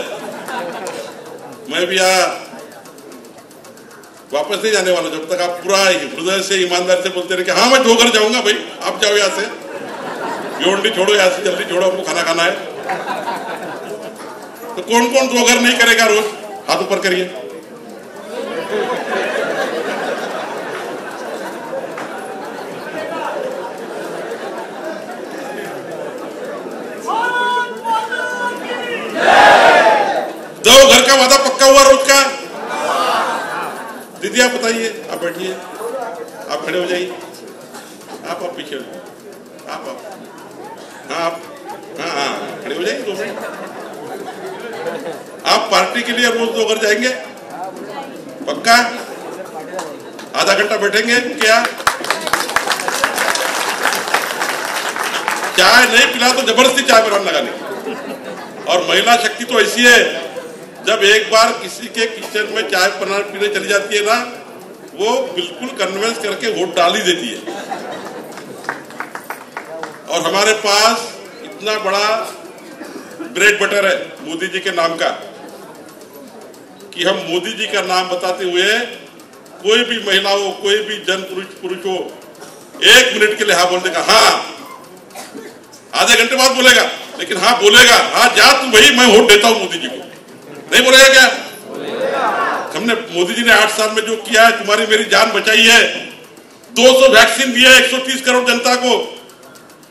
मैं भी वापस नहीं जाने वाला जब तक आप पूरा हृदय से ईमानदारी से बोलते रहे कि हाँ मैं 2 घर जाऊंगा। भाई आप जाओ यहाँ से, भिवंडी छोड़ो, यहाँ से जल्दी छोड़ो, हमको खाना खाना है। तो कौन कौन 2 घर नहीं करेगा रोज? हाथ ऊपर करिए। दो घर का वादा पक्का हुआ रोज का? दीदी आप बताइए, आप बैठिए, आप खड़े हो जाइए, आप पीछे, आप हाँ आप हाँ खड़े हो जाइए 2 मिनट। आप पार्टी के लिए रोज 2 घर जाएंगे पक्का? आधा घंटा बैठेंगे क्या? चाय नहीं पिला तो जबरदस्ती चाय बनाने लगाने। और महिला शक्ति तो ऐसी है, जब एक बार किसी के किचन में चाय पीने चली जाती है ना, वो बिल्कुल कन्विंस करके वोट डाल ही देती है। और हमारे पास इतना बड़ा ब्रेड बटर है मोदी जी के नाम का कि हम मोदी जी का नाम बताते हुए कोई भी महिला हो, कोई भी जन पुरुष हो, 1 मिनट के लिए हाँ बोल देगा, हाँ आधे घंटे बाद बोलेगा, लेकिन हाँ बोलेगा, हाँ जा तू भाई मैं वोट देता हूं मोदी जी को। नहीं बोलेगा क्या? बोलेगा। हमने मोदी जी ने 8 साल में जो किया है, तुम्हारी मेरी जान बचाई है, 200 वैक्सीन दिया 130 करोड़ जनता को।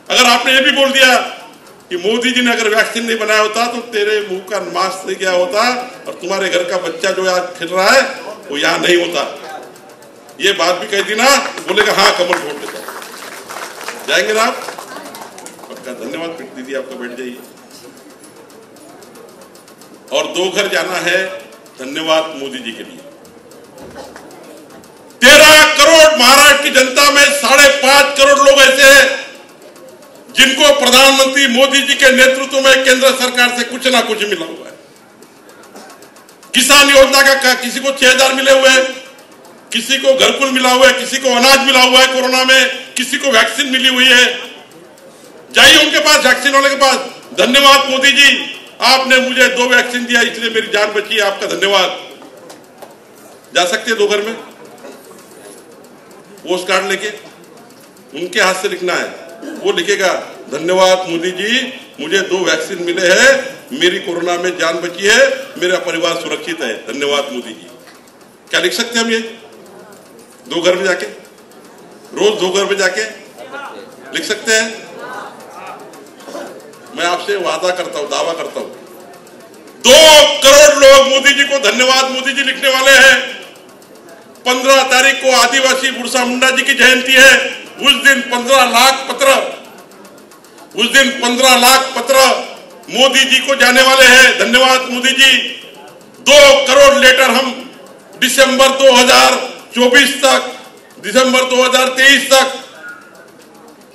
अगर आपने ये भी बोल दिया कि मोदी जी ने अगर वैक्सीन नहीं बनाया होता तो तेरे मुंह का मास्क नहीं गया होता और तुम्हारे घर का बच्चा जो आज खेल रहा है वो यहां नहीं होता, ये बात भी कह दी ना, बोलेगा हाँ कमल वोट देता। जाएंगे ना आप? आपका धन्यवाद दीदी, आपका बैठ जाइए। और 2 घर जाना है, धन्यवाद मोदी जी के लिए। 13 करोड़ महाराष्ट्र की जनता में 5.5 करोड़ लोग ऐसे हैं जिनको प्रधानमंत्री मोदी जी के नेतृत्व में केंद्र सरकार से कुछ ना कुछ मिला हुआ है। किसान योजना का किसी को 6,000 मिले हुए हैं, किसी को घरकुल मिला हुआ है, किसी को अनाज मिला हुआ है कोरोना में, किसी को वैक्सीन मिली हुई है। जाइए उनके पास, वैक्सीन वाले के पास, धन्यवाद मोदी जी, आपने मुझे 2 वैक्सीन दिया इसलिए मेरी जान बची है, आपका धन्यवाद। जा सकते हैं 2 घर में, पोस्ट कार्ड लेके उनके हाथ से लिखना है, वो लिखेगा धन्यवाद मोदी जी, मुझे 2 वैक्सीन मिले हैं, मेरी कोरोना में जान बची है, मेरा परिवार सुरक्षित है, धन्यवाद मोदी जी। क्या लिख सकते हैं हम ये 2 घर में जाके, रोज 2 घर में जाके लिख सकते हैं? मैं आपसे वादा करता हूं, दावा करता हूं, 2 करोड़ लोग मोदी जी को धन्यवाद मोदी जी लिखने वाले हैं। 15 तारीख को आदिवासी बिरसा मुंडा जी की जयंती है, उस दिन 15 लाख पत्र मोदी जी को जाने वाले हैं, धन्यवाद मोदी जी। 2 करोड़ लेटर हम दिसंबर 2024 तक, दिसंबर 2023 तक,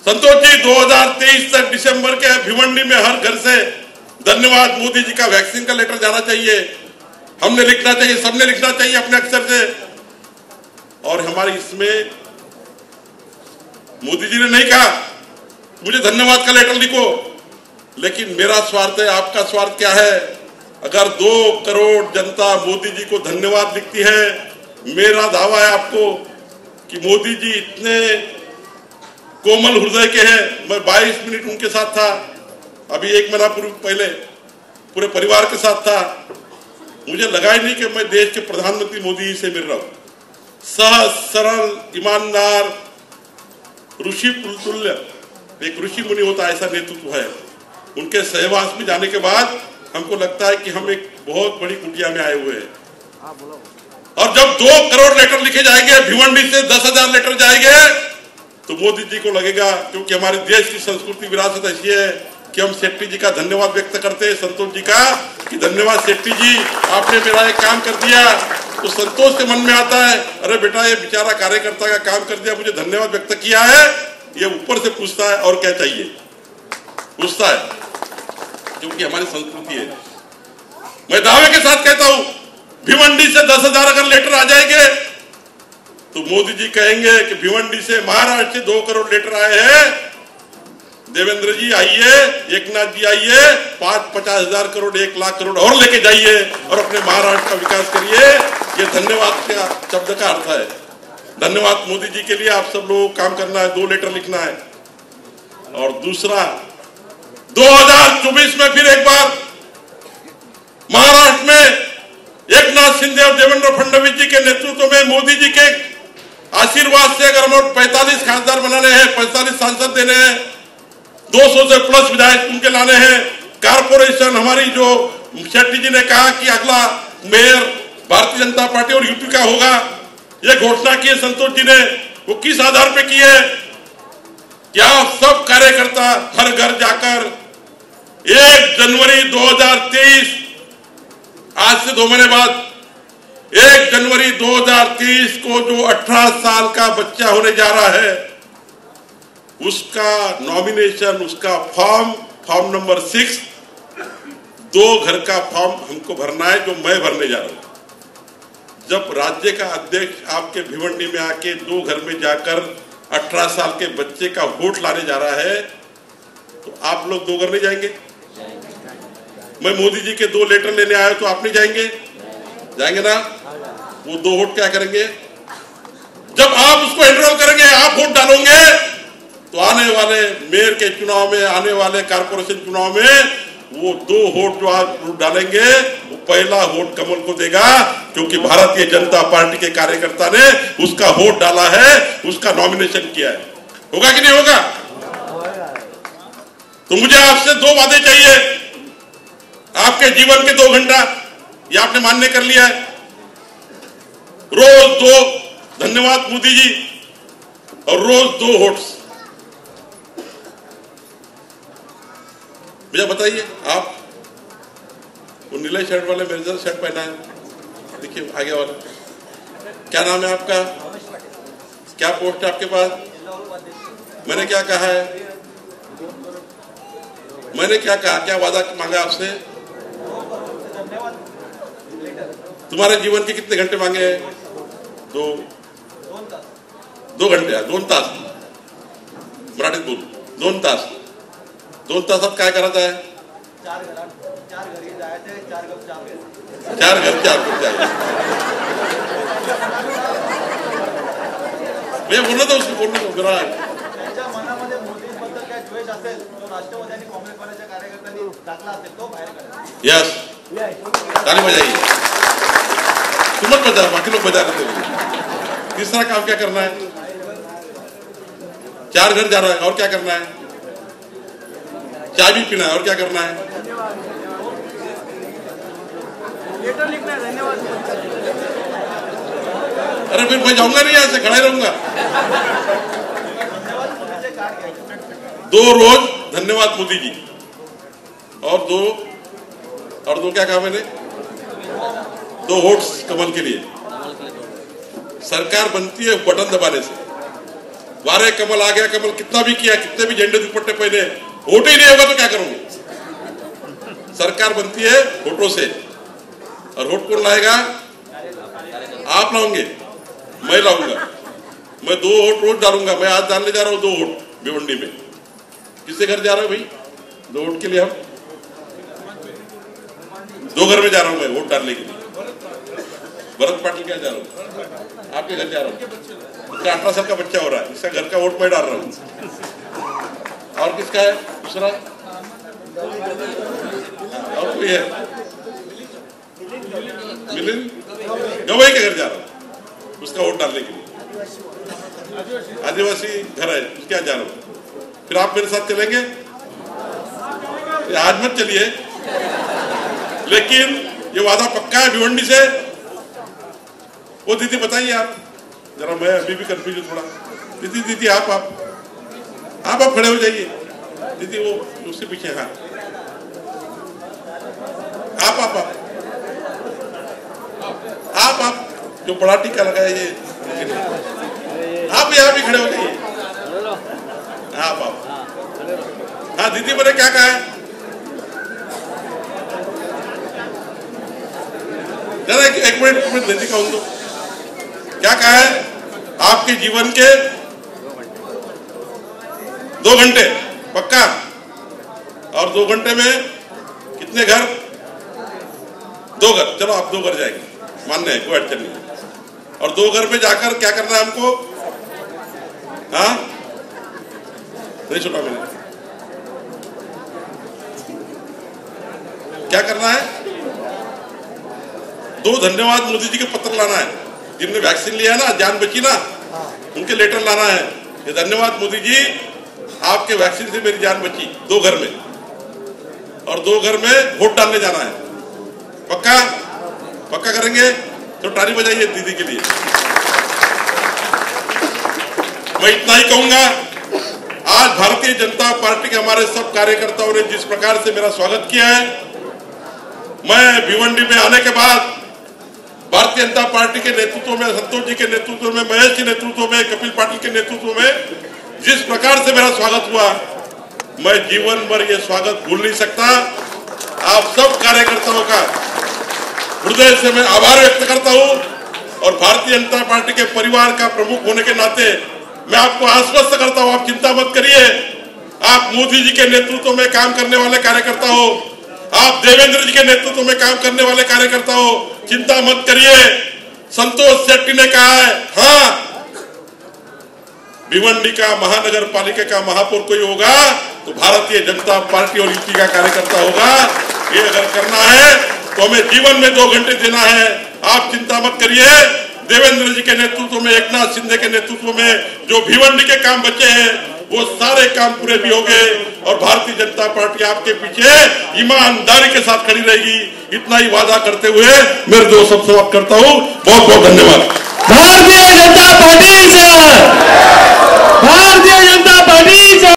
संतोष जी 2023 तक दिसंबर के भिवंडी में हर घर से धन्यवाद मोदी जी का वैक्सीन का लेटर जाना चाहिए। हमने लिखना चाहिए, सबने लिखना चाहिए अपने अक्षर से। और हमारी इसमें मोदी जी ने नहीं कहा मुझे धन्यवाद का लेटर लिखो, लेकिन मेरा स्वार्थ है, आपका स्वार्थ क्या है? अगर 2 करोड़ जनता मोदी जी को धन्यवाद लिखती है, मेरा दावा है आपको कि मोदी जी इतने कोमल हृदय के हैं। मैं 22 मिनट उनके साथ था, अभी 1 महीना पहले पूरे परिवार के साथ था। मुझे लगा ही नहीं कि मैं देश के प्रधानमंत्री मोदी जी से मिल रहा हूं। सहज, सरल, ईमानदार, ऋषि तुल्य, एक ऋषि मुनि होता है ऐसा नेतृत्व है। उनके सहवास में जाने के बाद हमको लगता है कि हम एक बहुत बड़ी कुटिया में आए हुए हैं। और जब 2 करोड़ लेटर लिखे जाएंगे, भिवंडी से 10,000 लेटर जाएंगे, तो मोदी जी को लगेगा, क्योंकि हमारे देश की संस्कृति विरासत ऐसी है कि हम शेट्टी जी का धन्यवाद व्यक्त करते हैं, संतोष जी का, कि धन्यवाद शेट्टी जी, आपने मेरा एक काम कर दिया। तो संतोष के मन में आता है, अरे बेटा ये बेचारा कार्यकर्ता का काम कर दिया, मुझे धन्यवाद व्यक्त किया है। ये ऊपर से पूछता है और क्या चाहिए, पूछता है, क्योंकि हमारी संस्कृति है। मैं दावे के साथ कहता हूं, भिवंडी से 10,000 अगर लेटर आ जाएंगे तो मोदी जी कहेंगे कि भिवंडी से, महाराष्ट्र से 2 करोड़ लेटर आए हैं, देवेंद्र जी आइए, एकनाथ जी आइए, 50,000 करोड़, 1 लाख करोड़ और लेके जाइए और अपने महाराष्ट्र का विकास करिए। ये धन्यवाद का शब्द का अर्थ है। धन्यवाद मोदी जी के लिए आप सब लोग काम करना है, 2 लेटर लिखना है। और दूसरा, 2024 में फिर एक बार महाराष्ट्र में एकनाथ शिंदे और देवेंद्र फडणवीस जी के नेतृत्व में मोदी जी के आशीर्वाद से अगर हमें 45 खासदार बनाने हैं, 45 सांसद देने हैं, 200 से प्लस विधायक उनके लाने हैं, कारपोरेशन हमारी जो शेट्टी जी ने कहा कि अगला मेयर भारतीय जनता पार्टी और यूपी का होगा, ये घोषणा की है संतोष जी ने। वो किस आधार पे की है? क्या सब कार्यकर्ता हर घर जाकर 1 जनवरी 2023, आज से 2 महीने बाद 1 जनवरी 2023 को जो 18 साल का बच्चा होने जा रहा है, उसका नॉमिनेशन, उसका फॉर्म नंबर 6, 2 घर का फॉर्म हमको भरना है, जो मैं भरने जा रहा हूं। जब राज्य का अध्यक्ष आपके भिवंडी में आके 2 घर में जाकर 18 साल के बच्चे का वोट लाने जा रहा है, तो आप लोग 2 घर नहीं जाएंगे? मैं मोदी जी के 2 लेटर लेने आया तो आप नहीं जाएंगे? जाएंगे ना? वो 2 वोट क्या करेंगे? जब आप उसको एनरोल करेंगे, आप वोट डालोगे, तो आने वाले मेयर के चुनाव में, आने वाले कारपोरेशन चुनाव में वो 2 वोट जो आज डालेंगे वो पहला वोट कमल को देगा, क्योंकि भारतीय जनता पार्टी के कार्यकर्ता ने उसका वोट डाला है, उसका नॉमिनेशन किया है। होगा कि नहीं होगा? तो मुझे आपसे 2 वादे चाहिए, आपके जीवन के 2 घंटा, ये आपने मान्य कर लिया है। रोज 2 धन्यवाद मोदी जी और रोज 2 वोट्स। मुझे बताइए, आप वो नीले शर्ट वाले मेरे जैसा शर्ट पहना है, देखिए आगे वाला, क्या नाम है आपका, क्या पोस्ट है आपके पास? मैंने क्या कहा है, मैंने क्या कहा, क्या वादा मांगा आपसे? तुम्हारे जीवन के कितने घंटे मांगे हैं? 2 घंटे, 2 तास, मराठीत बोल, 2 तास। 2 तासात काय करायचं आहे? 4 घर 4 कप मैं बोलना था उसको, बोलना था जरा। मनामध्ये मोदींबद्दल काय द्वेष असेल तो राष्ट्रवादी आणि काँग्रेसवाल्याच्या कार्यकर्त्यांनी टाकला असेल तो बाहेर काढा। यस, ताली बजाइए, तुम मत बजा, बाकी लोग बजा रहे थे। तीसरा काम क्या करना है? 4 घर जा रहा है, और क्या करना है? चाय भी पीना है, और क्या करना है? लेटर लिखना है, धन्यवाद। अरे फिर मैं जाऊंगा नहीं, यहाँ से खड़ा ही रहूंगा। 2 रोज धन्यवाद मोदी जी, और 2 क्या कहा मैंने? 2 वोट्स कमल के लिए। सरकार बनती है बटन दबाने से। वारे कमल आ गया, कमल कितना भी किया, कितने भी झंडे दुपट्टे पहने, वोट ही नहीं होगा तो क्या करूंगा? सरकार बनती है वोटों से, और वोट कौन लाएगा? आप लाओगे, मैं लाऊंगा। मैं 2 वोट रोज डालूंगा। मैं आज डालने जा रहा हूँ 2 वोट भिवंडी में। किसके घर जा रहा हूँ भाई? 2 वोट के लिए। हम 2 घर में जा रहा हूँ मैं वोट डालने के लिए। भरत पाटिल क्या जा रहा हूँ, आपके घर जा रहा हूँ। उसका 18 साल का बच्चा हो रहा है, इसका घर का वोट मैं डाल रहा हूँ। और किसका है दूसरा? और कोई है? मिलिंद गवई के घर जा रहा हूँ, उसका वोट डालने के लिए। आदिवासी घर है, उसके यहाँ जा रहा हूँ। फिर आप मेरे साथ चलेंगे? आज मत चलिए, लेकिन ये वादा पक्का है भिवंडी से। वो दीदी बताइए आप जरा, मैं अभी भी कंफ्यूज हूँ थोड़ा। दीदी आप खड़े हो जाइए। दीदी वो उसके पीछे, हाँ आप जो बड़ा टीका लगाया ये, आप यहाँ भी खड़े हो जाइए। आप हाँ दीदी मैंने क्या कहा है? जरा एक मिनट दीदी कहूँ तो क्या कहा है? आपके जीवन के 2 घंटे पक्का, और 2 घंटे में कितने घर? 2 घर। चलो आप 2 घर जाएंगे, मानने हैं, कोई अड़चन नहीं। और 2 घर में जाकर क्या करना है हमको? हाँ नहीं सुना मैंने, क्या करना है? 2 धन्यवाद मोदी जी के पत्र लाना है। जिनने वैक्सीन लिया ना, जान बची ना, उनके लेटर लाना है। ये धन्यवाद मोदी जी, आपके वैक्सीन से मेरी जान बची। 2 घर में, और 2 घर में वोट डालने जाना है। पक्का करेंगे तो ताली बजाइए दीदी के लिए। मैं इतना ही कहूंगा, आज भारतीय जनता पार्टी के हमारे सब कार्यकर्ताओं ने जिस प्रकार से मेरा स्वागत किया है, मैं भिवंडी में आने के बाद भारतीय जनता पार्टी के नेतृत्व में, संतोष जी के नेतृत्व में, महेश के नेतृत्व में, कपिल पाटिल के नेतृत्व में जिस प्रकार से मेरा स्वागत हुआ, मैं जीवन भर ये स्वागत भूल नहीं सकता। आप सब कार्यकर्ताओं का हृदय से मैं आभार व्यक्त करता हूं, और भारतीय जनता पार्टी के परिवार का प्रमुख होने के नाते मैं आपको आश्वस्त करता हूं, आप चिंता मत करिए। आप मोदी जी के नेतृत्व में काम करने वाले कार्यकर्ता हो, आप देवेंद्र जी के नेतृत्व में काम करने वाले कार्यकर्ता हो, चिंता मत करिए। संतोष शेट्टी ने कहा है, हाँ भिवंडी का महानगर पालिका का महापौर कोई होगा तो भारतीय जनता पार्टी और यूपी का कार्यकर्ता होगा। ये अगर करना है तो हमें जीवन में 2 घंटे देना है। आप चिंता मत करिए, देवेंद्र जी के नेतृत्व में, एकनाथ शिंदे के नेतृत्व में जो भिवंडी के काम बचे हैं वो सारे काम पूरे भी होंगे और भारतीय जनता पार्टी आपके पीछे ईमानदारी के साथ खड़ी रहेगी। इतना ही वादा करते हुए मेरे 2 शब्द समाप्त करता हूँ। बहुत बहुत धन्यवाद।